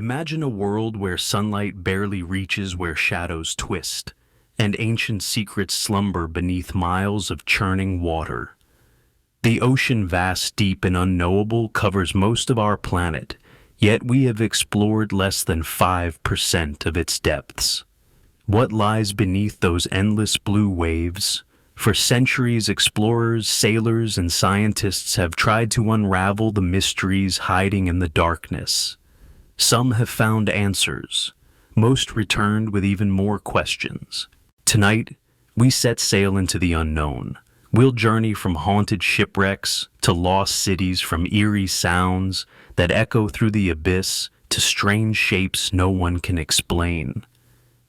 Imagine a world where sunlight barely reaches where shadows twist, and ancient secrets slumber beneath miles of churning water. The ocean, vast, deep, and unknowable, covers most of our planet, yet we have explored less than 5% of its depths. What lies beneath those endless blue waves? For centuries, explorers, sailors, and scientists have tried to unravel the mysteries hiding in the darkness. Some have found answers. Most returned with even more questions. Tonight, we set sail into the unknown. We'll journey from haunted shipwrecks to lost cities, from eerie sounds that echo through the abyss to strange shapes no one can explain.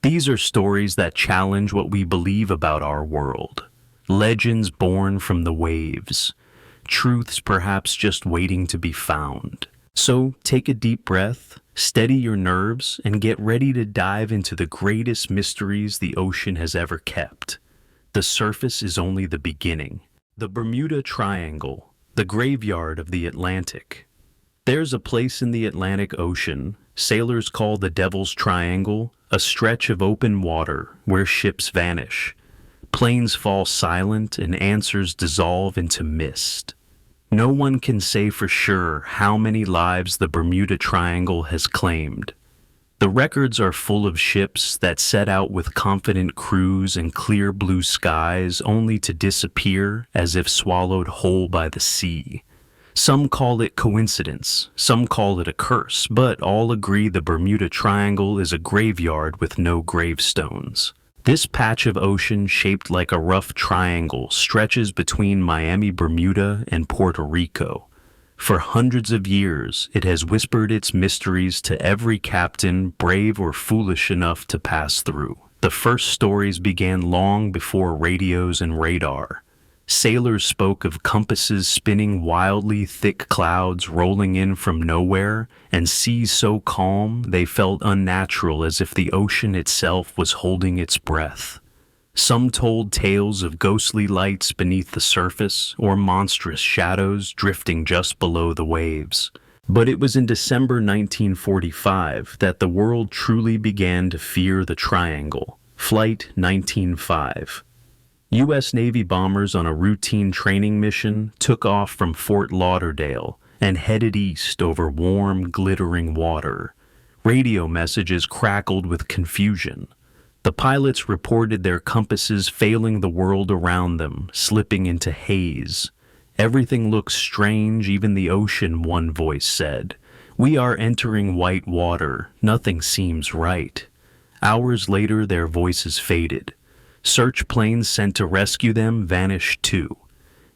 These are stories that challenge what we believe about our world. Legends born from the waves. Truths perhaps just waiting to be found. So take a deep breath, steady your nerves, and get ready to dive into the greatest mysteries the ocean has ever kept. The surface is only the beginning. The Bermuda Triangle, the graveyard of the Atlantic. There's a place in the Atlantic Ocean sailors call the Devil's Triangle, a stretch of open water where ships vanish. Planes fall silent and answers dissolve into mist. No one can say for sure how many lives the Bermuda Triangle has claimed. The records are full of ships that set out with confident crews and clear blue skies only to disappear as if swallowed whole by the sea. Some call it coincidence, some call it a curse, but all agree the Bermuda Triangle is a graveyard with no gravestones. This patch of ocean, shaped like a rough triangle, stretches between Miami, Bermuda, and Puerto Rico. For hundreds of years, it has whispered its mysteries to every captain brave or foolish enough to pass through. The first stories began long before radios and radar. Sailors spoke of compasses spinning wildly, thick clouds rolling in from nowhere, and seas so calm they felt unnatural, as if the ocean itself was holding its breath. Some told tales of ghostly lights beneath the surface or monstrous shadows drifting just below the waves. But it was in December 1945 that the world truly began to fear the Triangle. Flight 1905. U.S. Navy bombers on a routine training mission took off from Fort Lauderdale and headed east over warm, glittering water. Radio messages crackled with confusion. The pilots reported their compasses failing the world around them, slipping into haze. Everything looks strange, even the ocean, one voice said. We are entering white water. Nothing seems right. Hours later, their voices faded. Search planes sent to rescue them vanished too.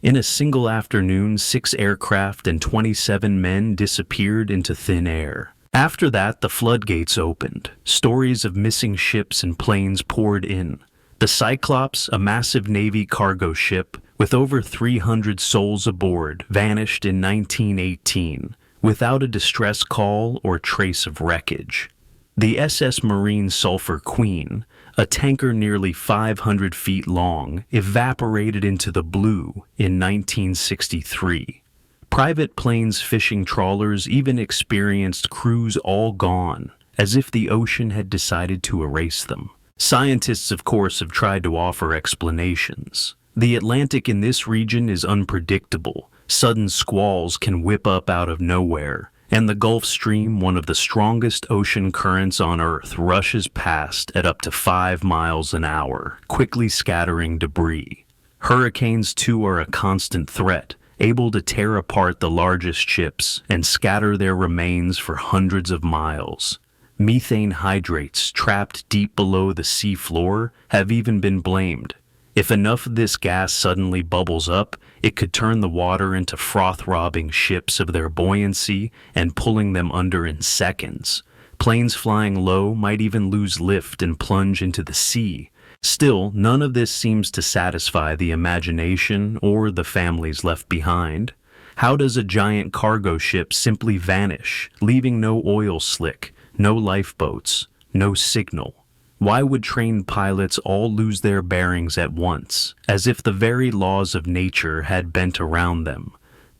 In a single afternoon, 6 aircraft and 27 men disappeared into thin air. After that, the floodgates opened. Stories of missing ships and planes poured in. The Cyclops, a massive Navy cargo ship with over 300 souls aboard, vanished in 1918 without a distress call or trace of wreckage. The SS Marine Sulphur Queen, a tanker nearly 500 feet long, evaporated into the blue in 1963. Private planes, fishing trawlers, even experienced crews all gone, as if the ocean had decided to erase them. Scientists, of course, have tried to offer explanations. The Atlantic in this region is unpredictable. Sudden squalls can whip up out of nowhere, and the Gulf Stream, one of the strongest ocean currents on Earth, rushes past at up to 5 miles an hour, quickly scattering debris. Hurricanes, too, are a constant threat, able to tear apart the largest ships and scatter their remains for hundreds of miles. Methane hydrates trapped deep below the sea floor have even been blamed. If enough of this gas suddenly bubbles up, it could turn the water into froth, robbing ships of their buoyancy and pulling them under in seconds. Planes flying low might even lose lift and plunge into the sea. Still, none of this seems to satisfy the imagination or the families left behind. How does a giant cargo ship simply vanish, leaving no oil slick, no lifeboats, no signal? Why would trained pilots all lose their bearings at once, as if the very laws of nature had bent around them?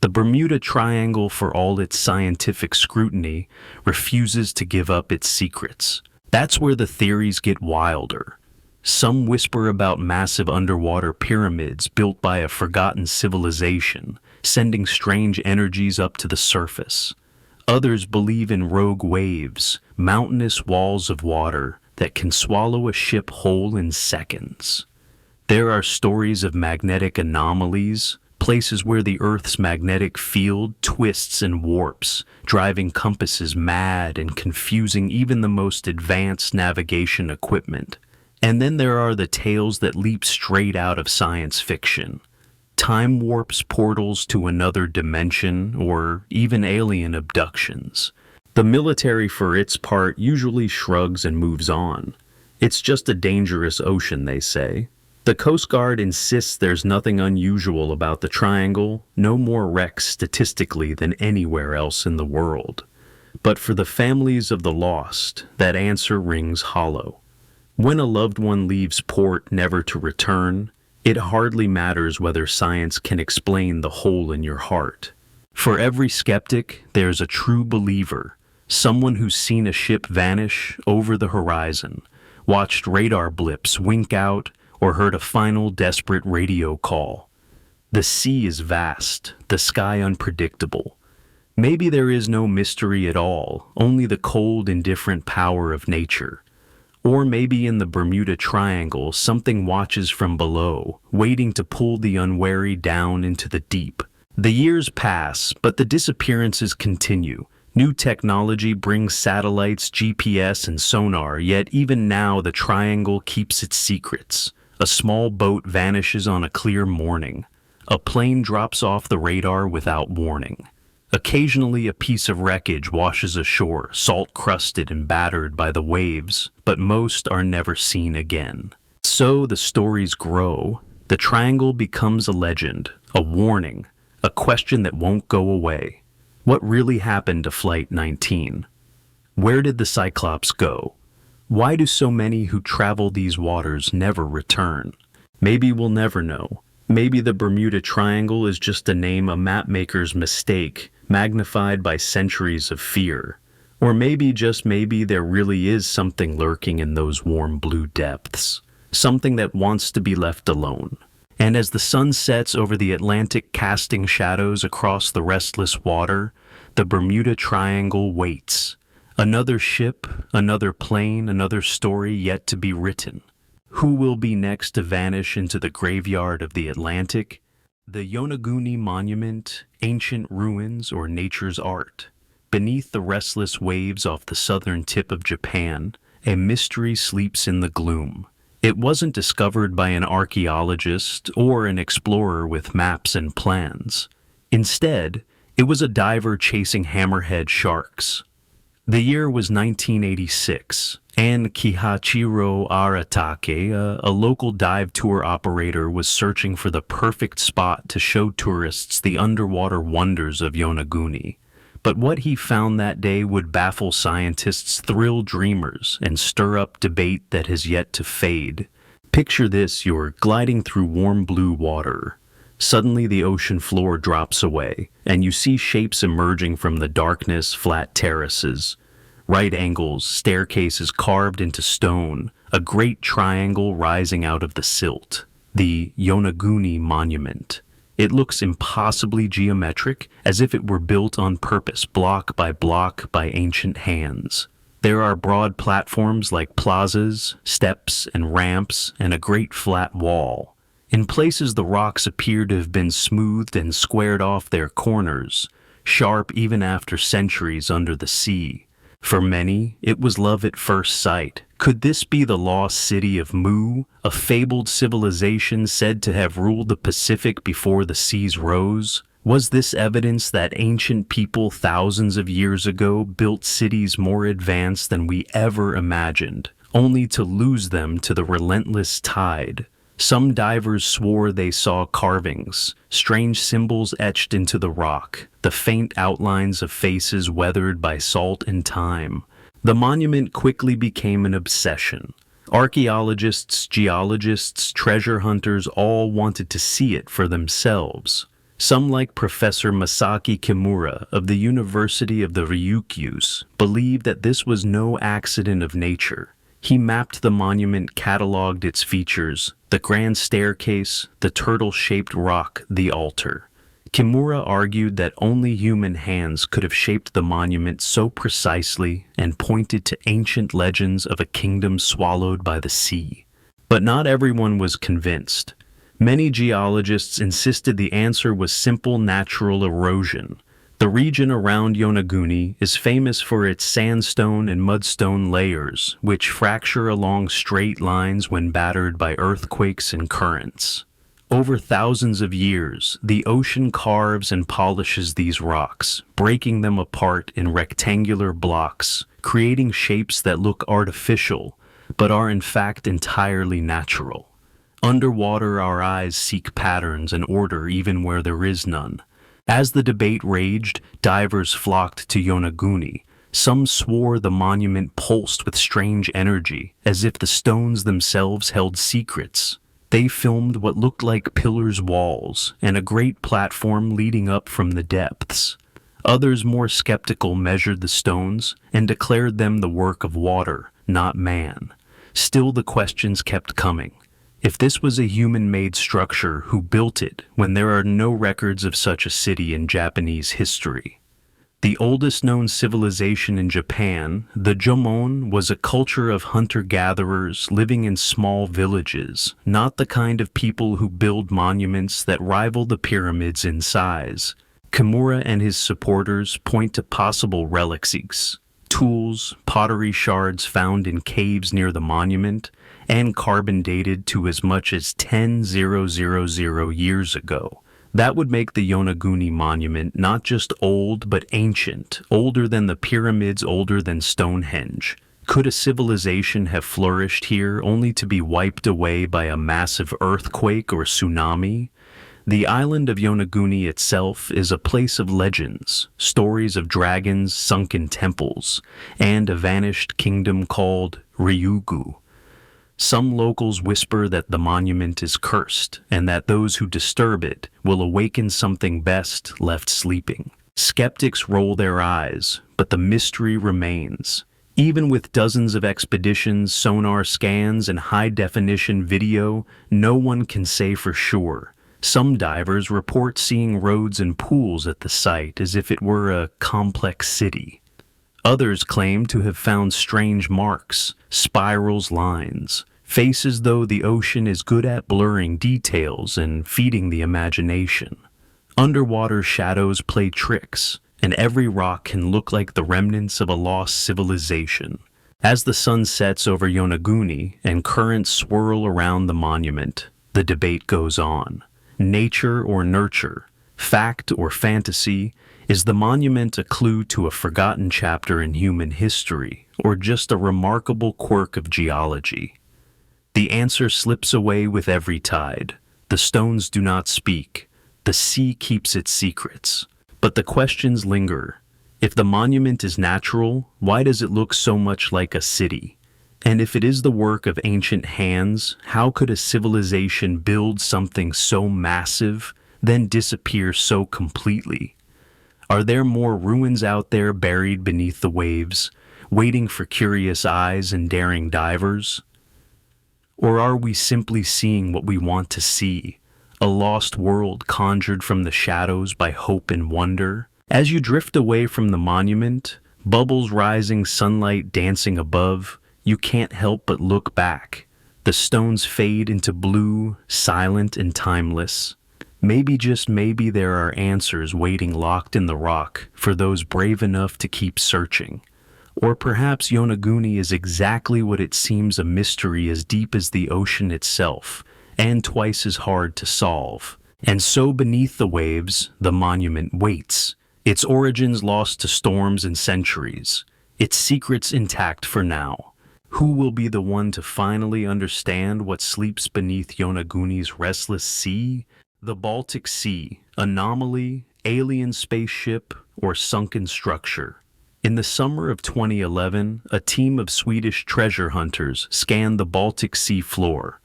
The Bermuda Triangle, for all its scientific scrutiny, refuses to give up its secrets. That's where the theories get wilder. Some whisper about massive underwater pyramids built by a forgotten civilization, sending strange energies up to the surface. Others believe in rogue waves, mountainous walls of water that can swallow a ship whole in seconds. There are stories of magnetic anomalies, places where the Earth's magnetic field twists and warps, driving compasses mad and confusing even the most advanced navigation equipment. And then there are the tales that leap straight out of science fiction. Time warps, portals to another dimension, or even alien abductions. The military, for its part, usually shrugs and moves on. It's just a dangerous ocean, they say. The Coast Guard insists there's nothing unusual about the Triangle, no more wrecks statistically than anywhere else in the world. But for the families of the lost, that answer rings hollow. When a loved one leaves port never to return, it hardly matters whether science can explain the hole in your heart. For every skeptic, there's a true believer, someone who's seen a ship vanish over the horizon, watched radar blips wink out, or heard a final desperate radio call. The sea is vast, the sky unpredictable. Maybe there is no mystery at all, only the cold, indifferent power of nature. Or maybe in the Bermuda Triangle, something watches from below, waiting to pull the unwary down into the deep. The years pass, but the disappearances continue. New technology brings satellites, GPS, and sonar, yet even now the Triangle keeps its secrets. A small boat vanishes on a clear morning. A plane drops off the radar without warning. Occasionally, a piece of wreckage washes ashore, salt-crusted and battered by the waves, but most are never seen again. So the stories grow. The Triangle becomes a legend, a warning, a question that won't go away. What really happened to Flight 19? Where did the Cyclops go? Why do so many who travel these waters never return? Maybe we'll never know. Maybe the Bermuda Triangle is just a name a mapmaker's mistake, magnified by centuries of fear. Or maybe, just maybe, there really is something lurking in those warm blue depths. Something that wants to be left alone. And as the sun sets over the Atlantic, casting shadows across the restless water, the Bermuda Triangle waits. Another ship, another plane, another story yet to be written. Who will be next to vanish into the graveyard of the Atlantic? The Yonaguni Monument, ancient ruins, or nature's art? Beneath the restless waves off the southern tip of Japan, a mystery sleeps in the gloom. It wasn't discovered by an archaeologist or an explorer with maps and plans. Instead, it was a diver chasing hammerhead sharks. The year was 1986, and Kihachiro Aratake, a local dive tour operator, was searching for the perfect spot to show tourists the underwater wonders of Yonaguni. But what he found that day would baffle scientists, thrill dreamers, and stir up debate that has yet to fade. Picture this: you're gliding through warm blue water. Suddenly the ocean floor drops away, and you see shapes emerging from the darkness, flat terraces, right angles, staircases carved into stone, a great triangle rising out of the silt, the Yonaguni Monument. It looks impossibly geometric, as if it were built on purpose, block by ancient hands. There are broad platforms like plazas, steps and ramps, and a great flat wall. In places, the rocks appear to have been smoothed and squared off their corners, sharp even after centuries under the sea. For many, it was love at first sight. Could this be the lost city of Mu, a fabled civilization said to have ruled the Pacific before the seas rose? Was this evidence that ancient people thousands of years ago built cities more advanced than we ever imagined, only to lose them to the relentless tide? Some divers swore they saw carvings, strange symbols etched into the rock, the faint outlines of faces weathered by salt and time. The monument quickly became an obsession. Archaeologists, geologists, treasure hunters all wanted to see it for themselves. Some, like Professor Masaki Kimura of the University of the Ryukyus, believe that this was no accident of nature. He mapped the monument, cataloged its features: the grand staircase, the turtle-shaped rock, the altar. Kimura argued that only human hands could have shaped the monument so precisely, and pointed to ancient legends of a kingdom swallowed by the sea. But not everyone was convinced. Many geologists insisted the answer was simple natural erosion. The region around Yonaguni is famous for its sandstone and mudstone layers, which fracture along straight lines when battered by earthquakes and currents. Over thousands of years, the ocean carves and polishes these rocks, breaking them apart in rectangular blocks, creating shapes that look artificial, but are in fact entirely natural. Underwater, our eyes seek patterns and order even where there is none. As the debate raged, divers flocked to Yonaguni. Some swore the monument pulsed with strange energy, as if the stones themselves held secrets. They filmed what looked like pillars, walls, and a great platform leading up from the depths. Others, more skeptical, measured the stones and declared them the work of water, not man. Still, the questions kept coming. If this was a human-made structure, who built it when there are no records of such a city in Japanese history? The oldest known civilization in Japan, the Jomon, was a culture of hunter-gatherers living in small villages, not the kind of people who build monuments that rival the pyramids in size. Kimura and his supporters point to possible relics, tools, pottery shards found in caves near the monument, and carbon dated to as much as 10,000 years ago. That would make the Yonaguni monument not just old, but ancient, older than the pyramids, older than Stonehenge. Could a civilization have flourished here only to be wiped away by a massive earthquake or tsunami? The island of Yonaguni itself is a place of legends, stories of dragons, sunken temples, and a vanished kingdom called Ryugu. Some locals whisper that the monument is cursed, and that those who disturb it will awaken something best left sleeping. Skeptics roll their eyes, but the mystery remains. Even with dozens of expeditions, sonar scans, and high-definition video, no one can say for sure. Some divers report seeing roads and pools at the site as if it were a complex city. Others claim to have found strange marks, spirals, lines, faces, though the ocean is good at blurring details and feeding the imagination. Underwater shadows play tricks, and every rock can look like the remnants of a lost civilization. As the sun sets over Yonaguni and currents swirl around the monument, the debate goes on. Nature or nurture, fact or fantasy? Is the monument a clue to a forgotten chapter in human history, or just a remarkable quirk of geology? The answer slips away with every tide. The stones do not speak. The sea keeps its secrets. But the questions linger. If the monument is natural, why does it look so much like a city? And if it is the work of ancient hands, how could a civilization build something so massive, then disappear so completely? Are there more ruins out there buried beneath the waves, waiting for curious eyes and daring divers? Or are we simply seeing what we want to see, a lost world conjured from the shadows by hope and wonder? As you drift away from the monument, bubbles rising, sunlight dancing above, you can't help but look back. The stones fade into blue, silent and timeless. Maybe, just maybe, there are answers waiting locked in the rock for those brave enough to keep searching. Or perhaps Yonaguni is exactly what it seems, a mystery as deep as the ocean itself, and twice as hard to solve. And so beneath the waves, the monument waits, its origins lost to storms and centuries, its secrets intact for now. Who will be the one to finally understand what sleeps beneath Yonaguni's restless sea? The Baltic Sea, anomaly, alien spaceship, or sunken structure? In the summer of 2011, a team of Swedish treasure hunters scanned the Baltic Sea floor,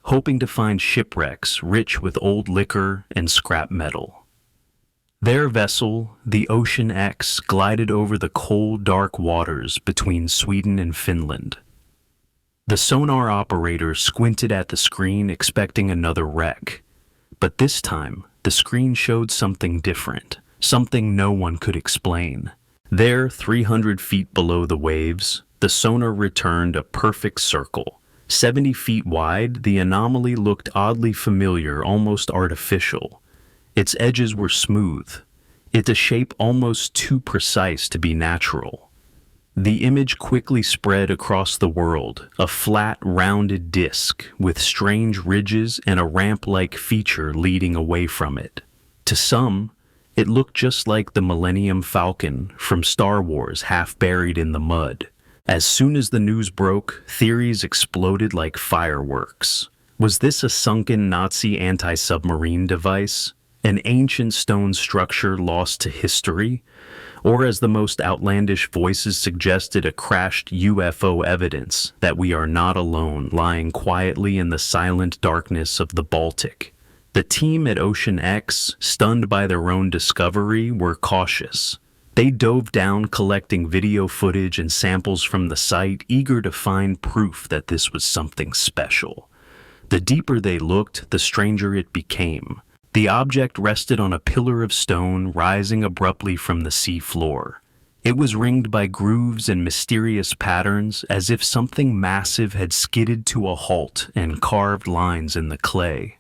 hoping to find shipwrecks rich with old liquor and scrap metal. Their vessel, the Ocean X, glided over the cold, dark waters between Sweden and Finland. The sonar operator squinted at the screen expecting another wreck. But this time, the screen showed something different, something no one could explain. There, 300 feet below the waves, the sonar returned a perfect circle. 70 feet wide, the anomaly looked oddly familiar, almost artificial. Its edges were smooth, its shape almost too precise to be natural. The image quickly spread across the world, a flat, rounded disc with strange ridges and a ramp-like feature leading away from it. To some, it looked just like the Millennium Falcon from Star Wars, half buried in the mud. As soon as the news broke, theories exploded like fireworks. Was this a sunken Nazi anti-submarine device? An ancient stone structure lost to history? Or, as the most outlandish voices suggested, a crashed UFO evidence that we are not alone, lying quietly in the silent darkness of the Baltic? The team at Ocean X, stunned by their own discovery, were cautious. They dove down, collecting video footage and samples from the site, eager to find proof that this was something special. The deeper they looked, the stranger it became. The object rested on a pillar of stone rising abruptly from the sea floor. It was ringed by grooves and mysterious patterns, as if something massive had skidded to a halt and carved lines in the clay.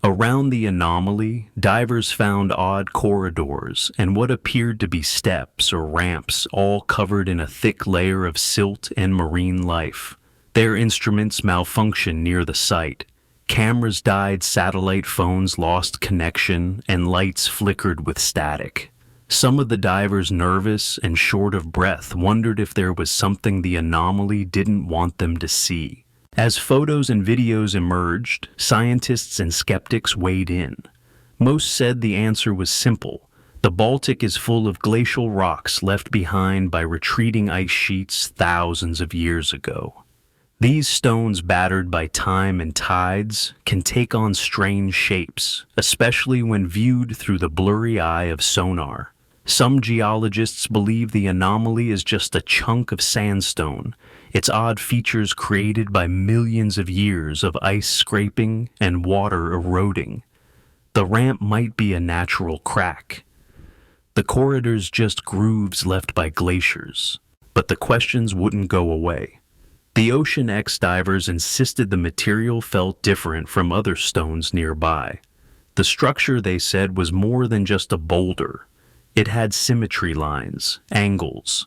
Around the anomaly, divers found odd corridors and what appeared to be steps or ramps, all covered in a thick layer of silt and marine life. Their instruments malfunctioned near the site. Cameras died, satellite phones lost connection, and lights flickered with static. Some of the divers, nervous and short of breath, wondered if there was something the anomaly didn't want them to see. As photos and videos emerged, scientists and skeptics weighed in. Most said the answer was simple. The Baltic is full of glacial rocks left behind by retreating ice sheets thousands of years ago. These stones, battered by time and tides, can take on strange shapes, especially when viewed through the blurry eye of sonar. Some geologists believe the anomaly is just a chunk of sandstone, its odd features created by millions of years of ice scraping and water eroding. The ramp might be a natural crack. The corridors just grooves left by glaciers. But the questions wouldn't go away. The Ocean X divers insisted the material felt different from other stones nearby. The structure, they said, was more than just a boulder. It had symmetry lines, angles.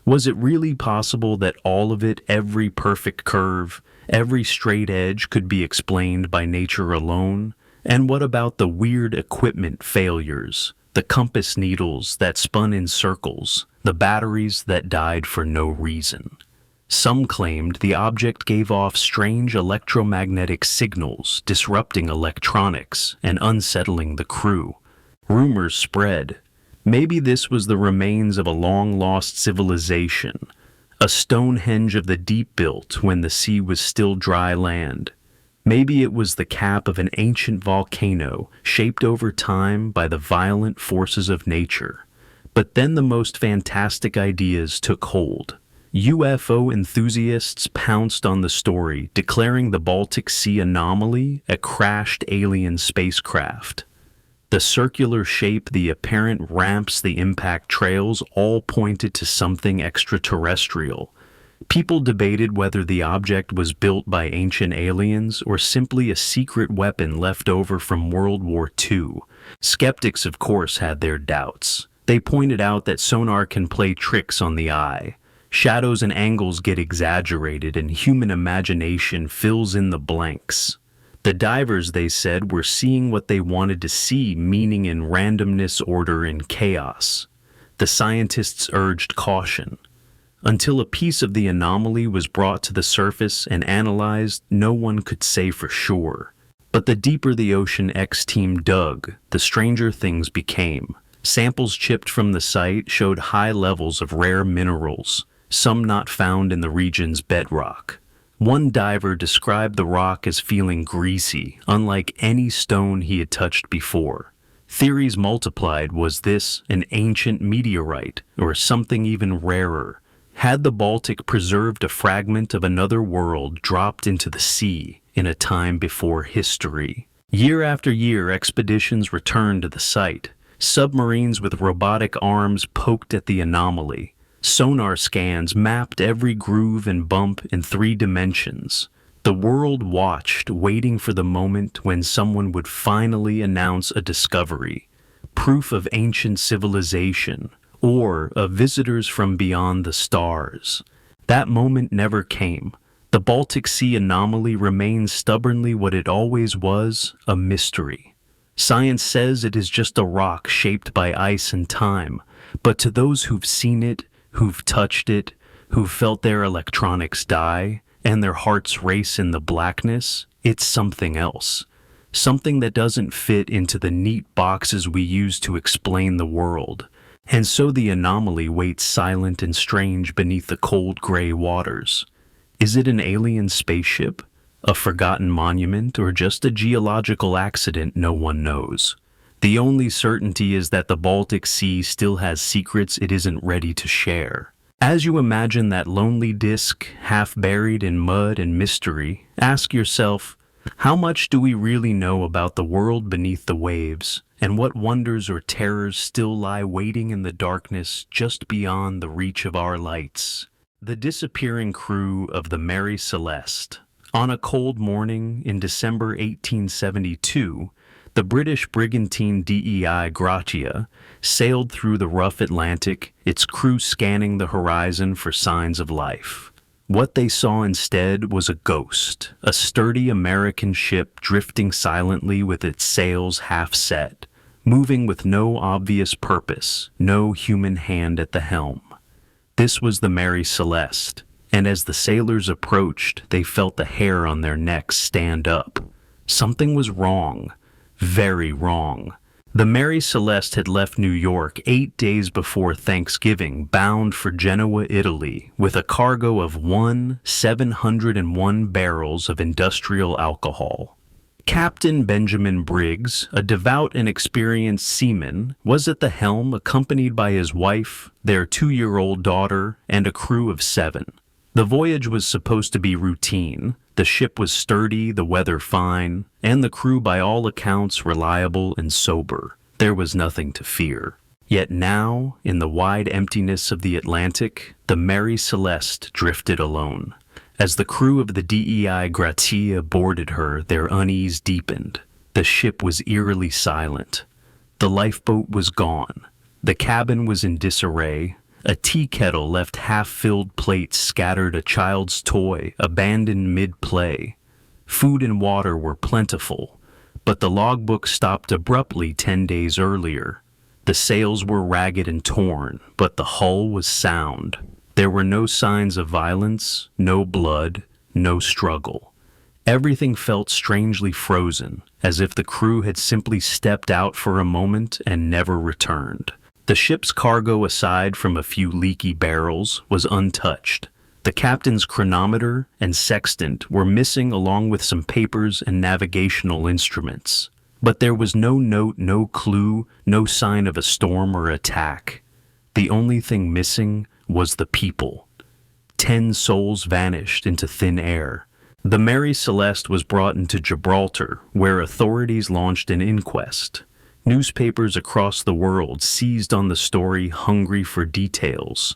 Was it really possible that all of it, every perfect curve, every straight edge, could be explained by nature alone? And what about the weird equipment failures, the compass needles that spun in circles, the batteries that died for no reason? Some claimed the object gave off strange electromagnetic signals, disrupting electronics and unsettling the crew. Rumors spread. Maybe this was the remains of a long-lost civilization, a Stonehenge of the deep built when the sea was still dry land. Maybe it was the cap of an ancient volcano shaped over time by the violent forces of nature. But then the most fantastic ideas took hold. UFO enthusiasts pounced on the story, declaring the Baltic Sea anomaly a crashed alien spacecraft. The circular shape, the apparent ramps, the impact trails all pointed to something extraterrestrial. People debated whether the object was built by ancient aliens or simply a secret weapon left over from World War II. Skeptics, of course, had their doubts. They pointed out that sonar can play tricks on the eye. Shadows and angles get exaggerated and human imagination fills in the blanks. The divers, they said, were seeing what they wanted to see, meaning in randomness, order, and chaos. The scientists urged caution. Until a piece of the anomaly was brought to the surface and analyzed, no one could say for sure. But the deeper the Ocean X team dug, the stranger things became. Samples chipped from the site showed high levels of rare minerals, some not found in the region's bedrock. One diver described the rock as feeling greasy, unlike any stone he had touched before. Theories multiplied. Was this an ancient meteorite or something even rarer? Had the Baltic preserved a fragment of another world dropped into the sea in a time before history? Year after year, expeditions returned to the site. Submarines with robotic arms poked at the anomaly. Sonar scans mapped every groove and bump in 3 dimensions. The world watched, waiting for the moment when someone would finally announce a discovery, proof of ancient civilization, or of visitors from beyond the stars. That moment never came. The Baltic Sea anomaly remains stubbornly what it always was, a mystery. Science says it is just a rock shaped by ice and time, but to those who've seen it, who've touched it, who've felt their electronics die, and their hearts race in the blackness, it's something else. Something that doesn't fit into the neat boxes we use to explain the world. And so the anomaly waits silent and strange beneath the cold gray waters. Is it an alien spaceship, a forgotten monument, or just a geological accident no one knows? The only certainty is that the Baltic Sea still has secrets it isn't ready to share. As you imagine that lonely disk, half buried in mud and mystery, ask yourself, how much do we really know about the world beneath the waves, and what wonders or terrors still lie waiting in the darkness just beyond the reach of our lights? The disappearing crew of the Mary Celeste. On a cold morning in December 1872, the British brigantine DEI Gratia sailed through the rough Atlantic, its crew scanning the horizon for signs of life. What they saw instead was a ghost, a sturdy American ship drifting silently with its sails half set, moving with no obvious purpose, no human hand at the helm. This was the Mary Celeste, and as the sailors approached, they felt the hair on their necks stand up. Something was wrong. Very wrong. The Mary Celeste had left New York 8 days before Thanksgiving, bound for Genoa, Italy, with a cargo of 701 barrels of industrial alcohol. Captain Benjamin Briggs, a devout and experienced seaman, was at the helm, accompanied by his wife, their 2-year-old daughter, and a crew of 7. The voyage was supposed to be routine. The ship was sturdy, the weather fine, and the crew by all accounts reliable and sober. There was nothing to fear. Yet now, in the wide emptiness of the Atlantic, the Mary Celeste drifted alone. As the crew of the DEI Gratia boarded her, their unease deepened. The ship was eerily silent. The lifeboat was gone. The cabin was in disarray. A tea kettle left half-filled plates scattered, a child's toy abandoned mid-play. Food and water were plentiful, but the logbook stopped abruptly 10 days earlier. The sails were ragged and torn, but the hull was sound. There were no signs of violence, no blood, no struggle. Everything felt strangely frozen, as if the crew had simply stepped out for a moment and never returned. The ship's cargo, aside from a few leaky barrels, was untouched. The captain's chronometer and sextant were missing, along with some papers and navigational instruments. But there was no note, no clue, no sign of a storm or attack. The only thing missing was the people. 10 souls vanished into thin air. The Mary Celeste was brought into Gibraltar, where authorities launched an inquest. Newspapers across the world seized on the story, hungry for details.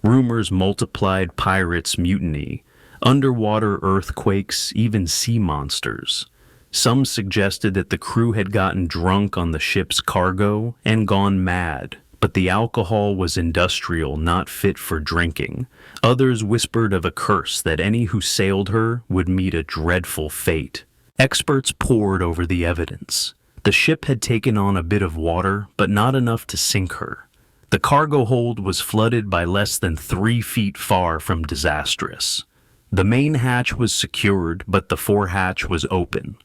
Rumors multiplied: pirates, mutiny, underwater earthquakes, even sea monsters. Some suggested that the crew had gotten drunk on the ship's cargo and gone mad, but the alcohol was industrial, not fit for drinking. Others whispered of a curse that any who sailed her would meet a dreadful fate. Experts pored over the evidence. The ship had taken on a bit of water, but not enough to sink her. The cargo hold was flooded by less than 3 feet, far from disastrous. The main hatch was secured, but the forehatch was open.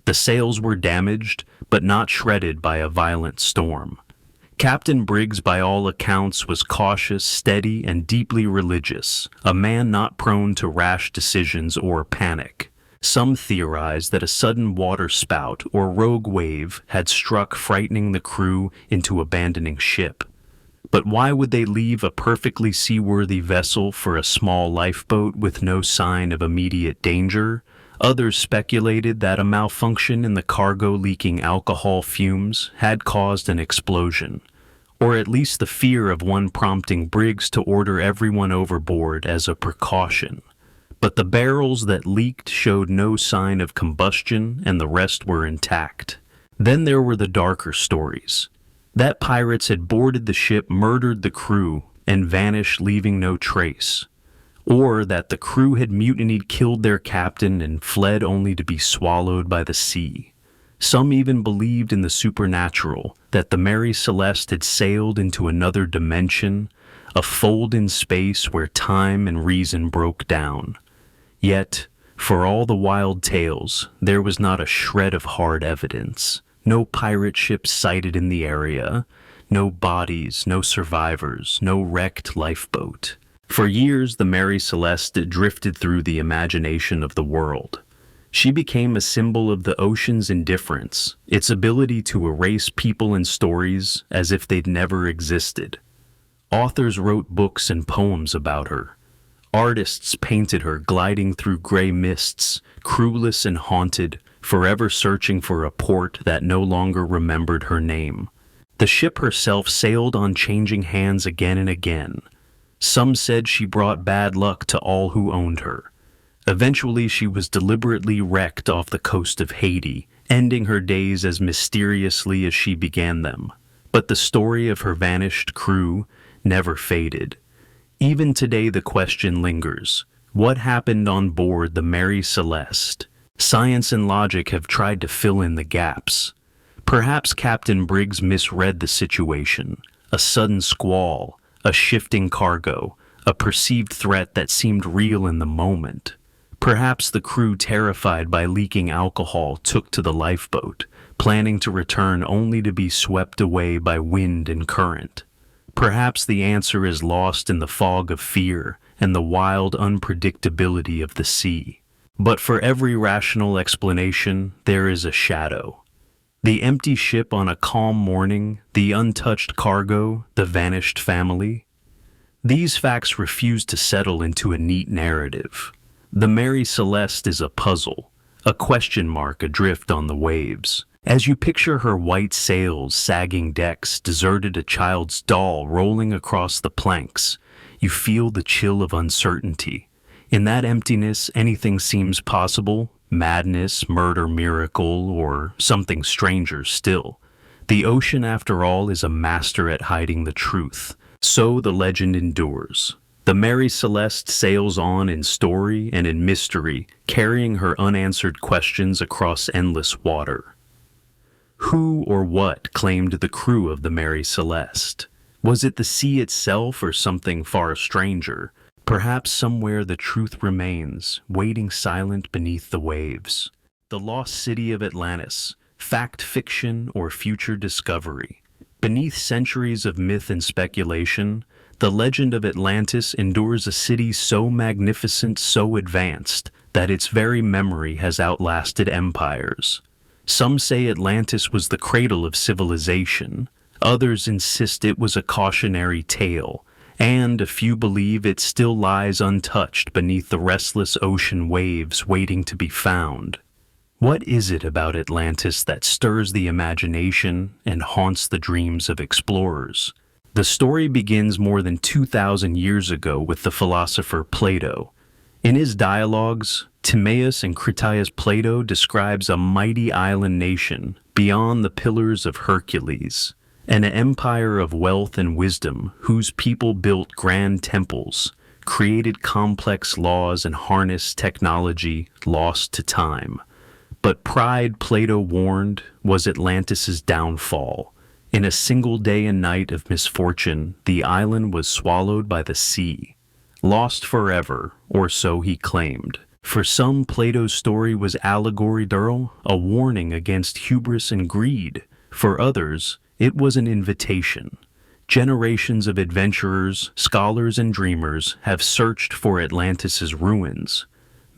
The sails were damaged, but not shredded by a violent storm. Captain Briggs, by all accounts, was cautious, steady, and deeply religious, a man not prone to rash decisions or panic. Some theorized that a sudden water spout or rogue wave had struck, frightening the crew into abandoning ship. But why would they leave a perfectly seaworthy vessel for a small lifeboat with no sign of immediate danger? Others speculated that a malfunction in the cargo leaking alcohol fumes had caused an explosion, or at least the fear of one prompting Briggs to order everyone overboard as a precaution. But the barrels that leaked showed no sign of combustion and the rest were intact. Then there were the darker stories. That pirates had boarded the ship, murdered the crew, and vanished, leaving no trace. Or that the crew had mutinied, killed their captain, and fled only to be swallowed by the sea. Some even believed in the supernatural, that the Mary Celeste had sailed into another dimension, a fold in space where time and reason broke down. Yet, for all the wild tales, there was not a shred of hard evidence. No pirate ships sighted in the area, no bodies, no survivors, no wrecked lifeboat. For years, the Mary Celeste drifted through the imagination of the world. She became a symbol of the ocean's indifference, its ability to erase people and stories as if they'd never existed. Authors wrote books and poems about her. Artists painted her gliding through gray mists, crewless and haunted, forever searching for a port that no longer remembered her name. The ship herself sailed on changing hands again and again. Some said she brought bad luck to all who owned her. Eventually, she was deliberately wrecked off the coast of Haiti, ending her days as mysteriously as she began them. But the story of her vanished crew never faded. Even today, the question lingers: what happened on board the Mary Celeste? Science and logic have tried to fill in the gaps. Perhaps Captain Briggs misread the situation. A sudden squall, a shifting cargo, a perceived threat that seemed real in the moment. Perhaps the crew, terrified by leaking alcohol, took to the lifeboat, planning to return only to be swept away by wind and current. Perhaps the answer is lost in the fog of fear and the wild unpredictability of the sea. But for every rational explanation, there is a shadow. The empty ship on a calm morning, the untouched cargo, the vanished family. These facts refuse to settle into a neat narrative. The Mary Celeste is a puzzle, a question mark adrift on the waves. As you picture her white sails, sagging decks, deserted a child's doll rolling across the planks, you feel the chill of uncertainty. In that emptiness, anything seems possible: madness, murder, miracle, or something stranger still. The ocean, after all, is a master at hiding the truth. So the legend endures. The Mary Celeste sails on in story and in mystery, carrying her unanswered questions across endless water. Who or what claimed the crew of the Mary Celeste? Was it the sea itself or something far stranger? Perhaps somewhere the truth remains, waiting silent beneath the waves. The lost city of Atlantis, fact, fiction, or future discovery. Beneath centuries of myth and speculation, the legend of Atlantis endures, a city so magnificent, so advanced, that its very memory has outlasted empires. Some say Atlantis was the cradle of civilization. Others insist it was a cautionary tale, and a few believe it still lies untouched beneath the restless ocean waves waiting to be found. What is it about Atlantis that stirs the imagination and haunts the dreams of explorers? The story begins more than 2,000 years ago with the philosopher Plato. In his dialogues, Timaeus and Critias, Plato describes a mighty island nation beyond the Pillars of Hercules, an empire of wealth and wisdom whose people built grand temples, created complex laws, and harnessed technology lost to time. But pride, Plato warned, was Atlantis's downfall. In a single day and night of misfortune, the island was swallowed by the sea. Lost forever, or so he claimed. For some, Plato's story was allegorical, a warning against hubris and greed. For others, it was an invitation. Generations of adventurers, scholars, and dreamers have searched for Atlantis's ruins.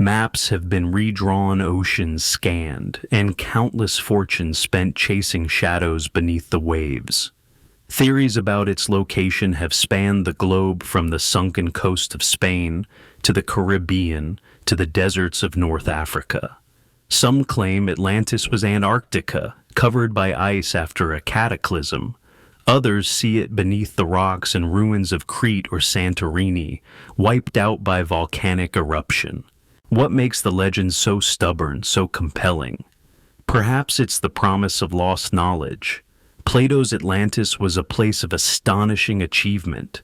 Maps have been redrawn, oceans scanned, and countless fortunes spent chasing shadows beneath the waves. Theories about its location have spanned the globe from the sunken coast of Spain to the Caribbean to the deserts of North Africa. Some claim Atlantis was Antarctica, covered by ice after a cataclysm. Others see it beneath the rocks and ruins of Crete or Santorini, wiped out by volcanic eruption. What makes the legend so stubborn, so compelling? Perhaps it's the promise of lost knowledge. Plato's Atlantis was a place of astonishing achievement.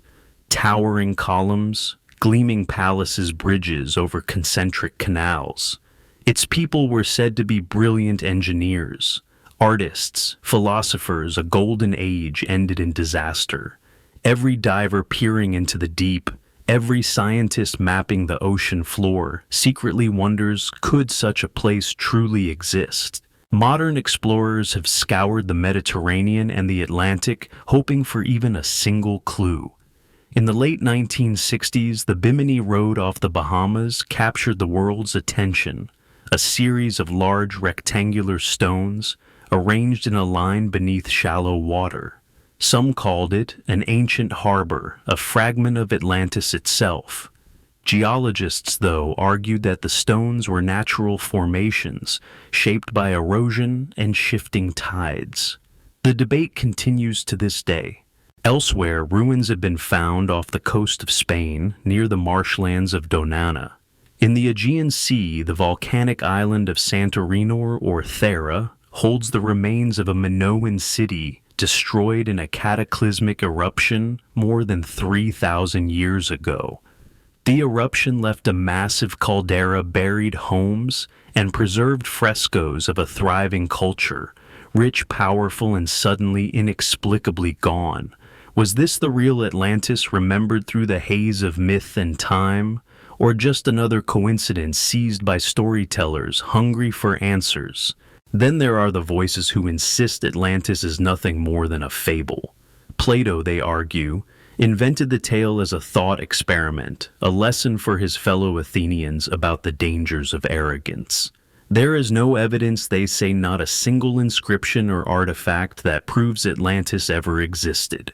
Towering columns, gleaming palaces, bridges over concentric canals. Its people were said to be brilliant engineers, artists, philosophers. A golden age ended in disaster. Every diver peering into the deep, every scientist mapping the ocean floor secretly wonders, could such a place truly exist? Modern explorers have scoured the Mediterranean and the Atlantic, hoping for even a single clue. In the late 1960s, the Bimini Road off the Bahamas captured the world's attention. A series of large rectangular stones arranged in a line beneath shallow water. Some called it an ancient harbor, a fragment of Atlantis itself. Geologists, though, argued that the stones were natural formations shaped by erosion and shifting tides. The debate continues to this day. Elsewhere, ruins have been found off the coast of Spain, near the marshlands of Donana. In the Aegean Sea, the volcanic island of Santorini or Thera holds the remains of a Minoan city destroyed in a cataclysmic eruption more than 3,000 years ago. The eruption left a massive caldera, buried homes, and preserved frescoes of a thriving culture, rich, powerful, and suddenly inexplicably gone. Was this the real Atlantis, remembered through the haze of myth and time, or just another coincidence seized by storytellers hungry for answers? Then there are the voices who insist Atlantis is nothing more than a fable. Plato, they argue, invented the tale as a thought experiment, a lesson for his fellow Athenians about the dangers of arrogance. There is no evidence, they say, not a single inscription or artifact that proves Atlantis ever existed.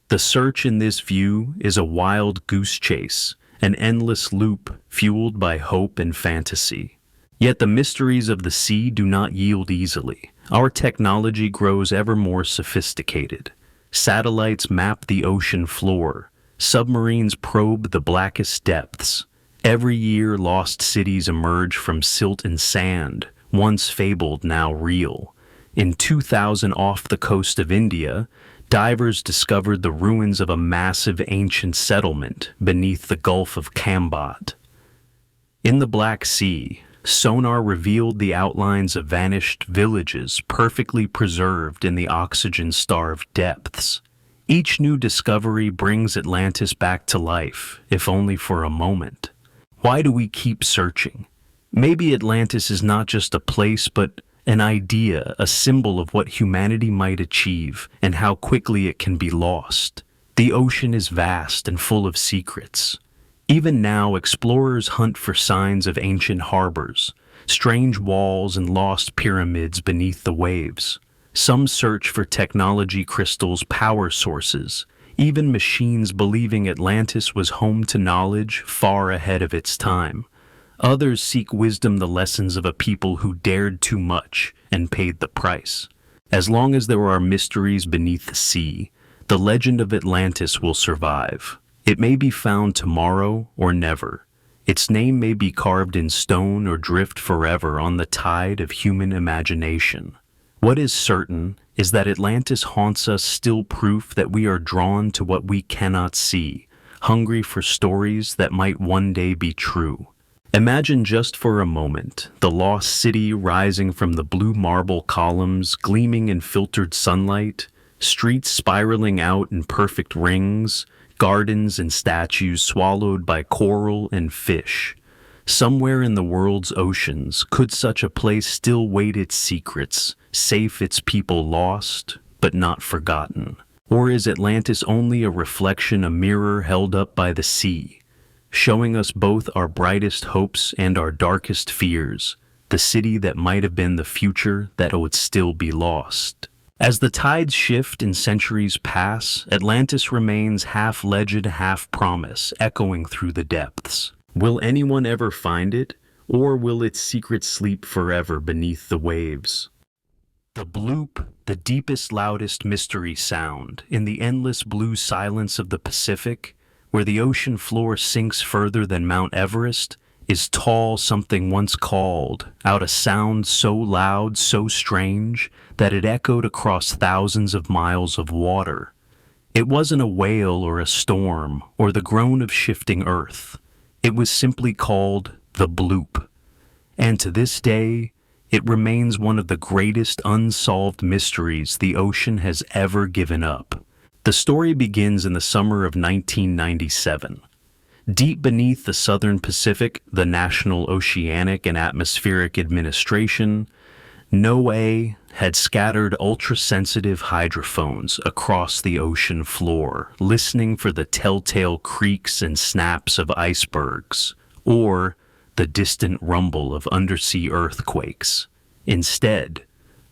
The search in this view is a wild goose chase, an endless loop fueled by hope and fantasy. Yet the mysteries of the sea do not yield easily. Our technology grows ever more sophisticated. Satellites map the ocean floor. Submarines probe the blackest depths. Every year, lost cities emerge from silt and sand, once fabled, now real. In 2000, off the coast of India, divers discovered the ruins of a massive ancient settlement beneath the Gulf of Cambat. In the Black Sea, sonar revealed the outlines of vanished villages perfectly preserved in the oxygen-starved depths. Each new discovery brings Atlantis back to life, if only for a moment. Why do we keep searching? Maybe Atlantis is not just a place, but an idea, a symbol of what humanity might achieve and how quickly it can be lost. The ocean is vast and full of secrets. Even now, explorers hunt for signs of ancient harbors, strange walls, and lost pyramids beneath the waves. Some search for technology crystals, power sources, even machines, believing Atlantis was home to knowledge far ahead of its time. Others seek wisdom, the lessons of a people who dared too much and paid the price. As long as there are mysteries beneath the sea, the legend of Atlantis will survive. It may be found tomorrow or never. Its name may be carved in stone or drift forever on the tide of human imagination. What is certain is that Atlantis haunts us, still proof that we are drawn to what we cannot see, hungry for stories that might one day be true. Imagine just for a moment the lost city rising from the blue marble columns, gleaming in filtered sunlight, streets spiraling out in perfect rings, gardens and statues swallowed by coral and fish. Somewhere in the world's oceans, could such a place still wait its secrets, safe, its people lost, but not forgotten? Or is Atlantis only a reflection, a mirror held up by the sea? showing us both our brightest hopes and our darkest fears, the city that might have been the future that would still be lost. As the tides shift and centuries pass, Atlantis remains half legend, half promise, echoing through the depths. Will anyone ever find it, or will its secret sleep forever beneath the waves? The bloop, the deepest, loudest mystery sound, in the endless blue silence of the Pacific, where the ocean floor sinks further than Mount Everest, is tall something once called out a sound so loud, so strange, that it echoed across thousands of miles of water. It wasn't a whale or a storm or the groan of shifting earth. It was simply called the bloop. And to this day, it remains one of the greatest unsolved mysteries the ocean has ever given up. The story begins in the summer of 1997. Deep beneath the southern Pacific, the National Oceanic and Atmospheric Administration, NOAA, had scattered ultra-sensitive hydrophones across the ocean floor, listening for the telltale creaks and snaps of icebergs, or the distant rumble of undersea earthquakes. Instead,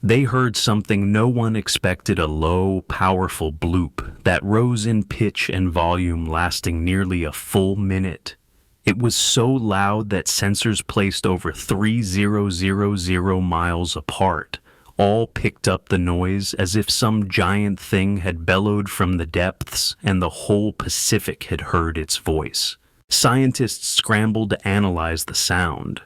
they heard something no one expected: a low, powerful bloop that rose in pitch and volume, lasting nearly a full minute. It was so loud that sensors placed over 3,000 miles apart all picked up the noise as if some giant thing had bellowed from the depths and the whole Pacific had heard its voice. Scientists scrambled to analyze the sound.